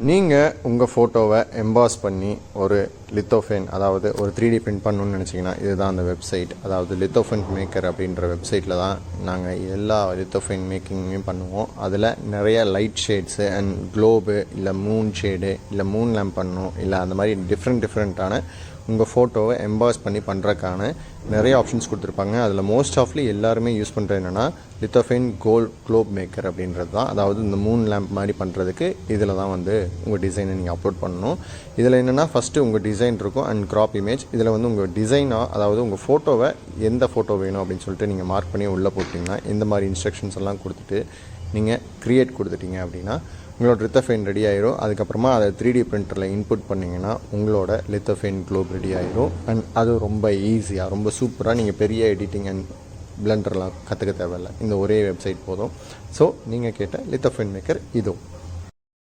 நீங்கள் உங்கள் ஃபோட்டோவை எம்பாஸ் பண்ணி ஒரு லித்தோஃபேன், அதாவது ஒரு 3D பிரிண்ட் பண்ணணும்னு நினச்சிங்கன்னா இதுதான் அந்த வெப்சைட். அதாவது லித்தோஃபேன் மேக்கர் அப்படின்ற வெப்சைட்டில் தான் நாங்கள் எல்லா லித்தோஃபேன் மேக்கிங்கையும் பண்ணுவோம். அதில் நிறைய லைட் ஷேட்ஸு அண்ட் க்ளோபு, இல்லை மூன் ஷேடு, இல்லை மூன் லேம்ப் பண்ணணும், இல்லை அந்த மாதிரி டிஃப்ரெண்ட்டான உங்கள் ஃபோட்டோவை எம்பாஸ் பண்ணி பண்ணுறக்கான நிறைய ஆப்ஷன்ஸ் கொடுத்துருப்பாங்க. அதில் மோஸ்ட் ஆஃப்லி எல்லாருமே யூஸ் பண்ணுறது என்னென்னா லித்தோஃபேன் க்ளோப் மேக்கர் அப்படின்றது தான். அதாவது இந்த மூன் லேம்ப் மாதிரி பண்ணுறதுக்கு இதில் தான் வந்து உங்கள் டிசைனை நீங்கள் அப்லோட் பண்ணணும். இதில் என்னென்னா ஃபஸ்ட்டு உங்கள் டிசைன் இருக்கும் அண்ட் க்ராப் இமேஜ். இதில் வந்து உங்கள் டிசைனாக, அதாவது உங்கள் ஃபோட்டோவை எந்த ஃபோட்டோ வேணும் அப்படின்னு சொல்லிட்டு நீங்கள் மார்க் பண்ணி உள்ளே போட்டிங்கன்னா இந்த மாதிரி இன்ஸ்ட்ரக்ஷன்ஸ் எல்லாம் கொடுத்துட்டு நீங்கள் க்ரியேட் கொடுத்துட்டீங்க அப்படின்னா உங்களோட லித்தோஃபேன் ரெடி ஆயிரும். அதுக்கப்புறமா அதை 3D பிரிண்டரில் இன்புட் பண்ணிங்கன்னா உங்களோட லித்தோஃபேன் க்ளோப் ரெடி ஆயிரும். அண்ட் அது ரொம்ப ஈஸியாக, ரொம்ப சூப்பராக, நீங்கள் பெரிய எடிட்டிங் அண்ட் பிளெண்டர்லாம் கற்றுக்க தேவையில்லை. இந்த ஒரே வெப்சைட் போதும். ஸோ நீங்கள் கேட்ட லித்தோஃபேன் மேக்கர் இதோ.